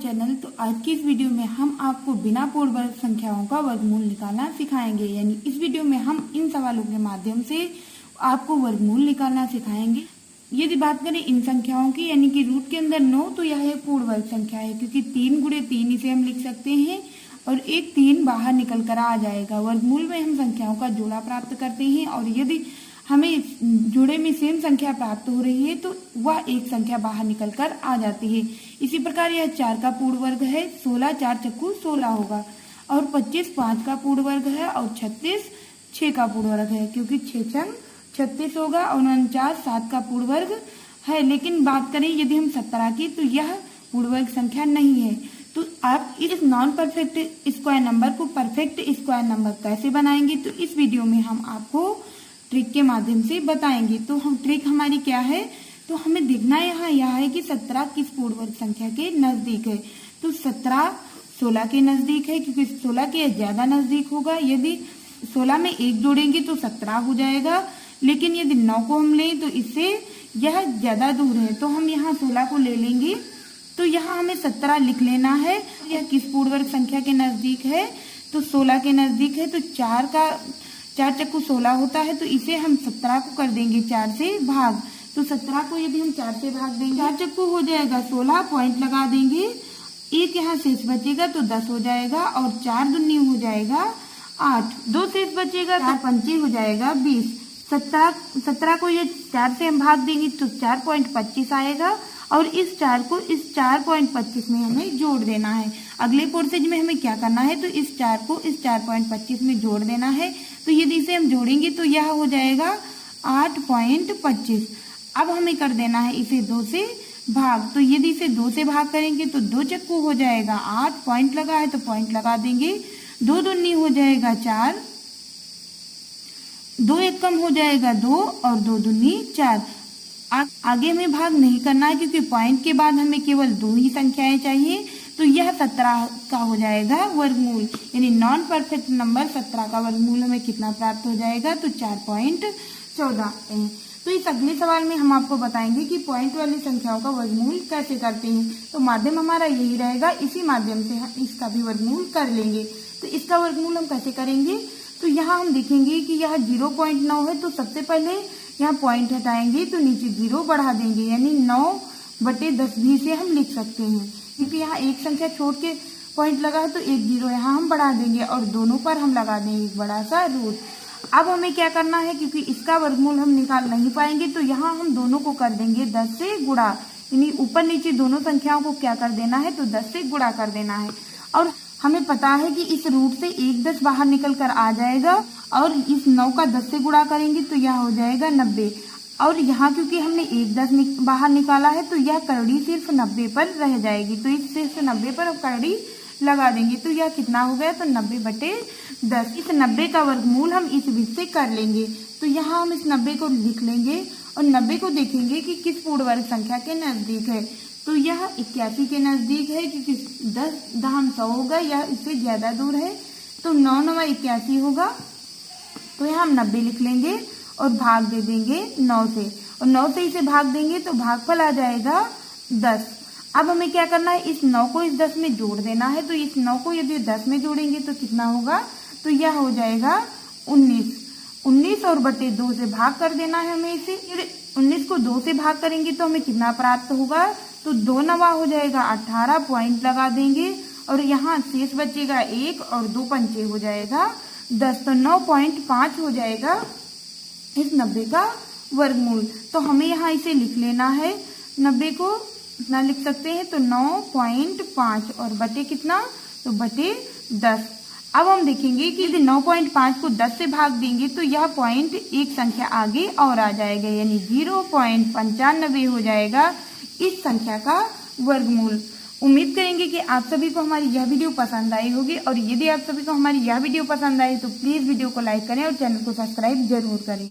Channel. तो आज की इस वीडियो में हम आपको बिना पूर्ण वर्ग संख्याओं का वर्गमूल निकालना सिखाएंगे। यानी इस वीडियो में हम इन सवालों के माध्यम से आपको वर्गमूल निकालना सिखाएंगे। यदि बात करें इन संख्याओं की, यानी कि रूट के अंदर 9, तो यह एक पूर्ण वर्ग संख्या है, क्योंकि 3 गुणे 3 इसे हम लिख सकते हैं और एक 3 बाहर निकल कर आ जाएगा। वर्गमूल में हम संख्याओं का जोड़ा प्राप्त करते हैं और यदि हमें जोड़े में सेम संख्या प्राप्त हो रही है तो वह एक संख्या बाहर निकल कर आ जाती है। इसी प्रकार यह 4 का पूर्ण वर्ग है, 16 4 चक्कू 16 होगा, और 25 5 का पूर्ण वर्ग है, और 36 6 का पूर्ण वर्ग है, क्योंकि 6 छंग 36 होगा, और 49 7 का पूर्ण वर्ग है। लेकिन बात करें यदि हम 17 की, तो यह पूर्ण वर्ग संख्या नहीं है। तो आप इस नॉन परफेक्ट स्क्वायर नंबर को परफेक्ट स्क्वायर नंबर कैसे बनाएंगे, तो इस वीडियो में हम आपको ट्रिक के माध्यम से बताएंगे। तो हम ट्रिक हमारी क्या है, तो हमें देखना यहाँ यह है कि 17 किस पूर्ण वर्ग संख्या के नजदीक है। तो 17 16 के नजदीक है, क्योंकि 16 के ज्यादा नजदीक होगा। यदि 16 में 1 जोड़ेंगे तो 17 हो जाएगा, लेकिन यदि 9 को हम लें तो इससे यह ज्यादा दूर है, तो हम यहाँ 16 को ले लेंगे। तो यहाँ हमें 17 लिख लेना है। यह किस पूर्ण वर्ग संख्या के नजदीक है, तो 16 के नजदीक है। तो 4 चक्कू 16 होता है, तो इसे हम 17 को कर देंगे 4 से भाग। तो 17 को यदि हम 4 से भाग देंगे, 4 चक्कू हो जाएगा 16, पॉइंट लगा देंगे, एक यहाँ शेष बचेगा तो 10 हो जाएगा, और 4 दूनी हो जाएगा 8, 2 शेष बचेगा, 4 पंचे हो जाएगा 20। 17 को ये 4 से हम भाग देंगे तो 4.25 आएगा, और इस 4 को इस 4.25 में हमें जोड़ देना है। अगले पोर्सेज में हमें क्या करना है, तो इस 4 को इस 4.25 में जोड़ देना है। तो यदि इसे हम जोड़ेंगे तो यह हो जाएगा 8.25। अब हमें कर देना है इसे 2 से भाग। तो यदि इसे 2 से भाग करेंगे तो 2 चक्कू हो जाएगा 8, पॉइंट लगा है तो पॉइंट लगा देंगे, 2 दूनी हो जाएगा 4, 2 एक कम हो जाएगा 2, और 2 दूनी 4। आगे में भाग नहीं करना है, क्योंकि पॉइंट के बाद हमें केवल 2 ही संख्याएं चाहिए। तो यह 17 का हो जाएगा वर्गमूल, यानी नॉन परफेक्ट नंबर 17 का वर्गमूल हमें कितना प्राप्त हो जाएगा, तो 4.14। तो इस अगले सवाल में हम आपको बताएंगे कि पॉइंट वाली संख्याओं का वर्गमूल कैसे करते हैं। तो माध्यम हमारा यही रहेगा, इसी माध्यम से हम इसका भी वर्गमूल कर लेंगे। तो इसका वर्गमूल हम कैसे करेंगे, तो यहाँ हम देखेंगे कि यह 0.9 है, तो सबसे पहले यहाँ पॉइंट हटाएंगे तो नीचे 0 बढ़ा देंगे, यानी 9/10 भी से हम लिख सकते हैं, क्योंकि यहाँ एक संख्या छोड़ के पॉइंट लगा है तो एक 0 यहाँ हम बढ़ा देंगे, और दोनों पर हम लगा देंगे एक बड़ा सा रूट। अब हमें क्या करना है, क्योंकि इसका वर्गमूल हम निकाल नहीं पाएंगे, तो यहाँ हम दोनों को कर देंगे 10 से गुणा, यानी ऊपर नीचे दोनों संख्याओं को क्या कर देना है, तो 10 से गुणा कर देना है। और हमें पता है कि इस रूट से एक 10 बाहर निकल कर आ जाएगा, और इस 9 का 10 से गुणा करेंगे तो यह हो जाएगा 90। और यहाँ क्योंकि हमने एक 10 बाहर निकाला है, तो यह करड़ी सिर्फ 90 पर रह जाएगी, तो इस सिर्फ 90 पर हम करड़ी लगा देंगे, तो यह कितना हो गया, तो 90/10। इस 90 का वर्गमूल हम इस बीच से कर लेंगे। तो यहाँ हम इस 90 को लिख लेंगे और 90 को देखेंगे कि किस पूर्ण वर्ग संख्या के नजदीक है। तो यह 81 के नजदीक है, क्योंकि 10 दहम 100 होगा, यह इससे ज्यादा दूर है, तो 9 9 81 होगा। तो यहाँ हम 90 लिख लेंगे और भाग दे देंगे 9 से, और 9 से इसे भाग देंगे तो भागफल आ जाएगा 10। अब हमें क्या करना है, इस 9 को इस 10 में जोड़ देना है। तो इस 9 को यदि 10 में जोड़ेंगे तो कितना होगा, तो यह हो जाएगा 19 और बटे 2 से भाग कर देना है हमें इसे। 19 को 2 से भाग करेंगे तो हमें कितना प्राप्त होगा, तो 2 9 हो जाएगा 18, पॉइंट लगा देंगे, और यहाँ शेष बचेगा 1, और 2 पंचे हो जाएगा 10, तो 9.5 हो जाएगा इस 90 का वर्गमूल। तो हमें यहाँ इसे लिख लेना है, 90 को इतना लिख सकते हैं, तो 9.5, और बटे कितना, तो बटे 10। अब हम देखेंगे कि यदि 9.5 को 10 से भाग देंगे तो यह पॉइंट एक संख्या आगे और आ जाएगा, यानी 0.95 हो जाएगा इस संख्या का वर्गमूल। उम्मीद करेंगे कि आप सभी को हमारी यह वीडियो पसंद आई होगी, और यदि आप सभी को हमारी यह वीडियो पसंद आई तो प्लीज वीडियो को लाइक करें और चैनल को सब्सक्राइब जरूर करें।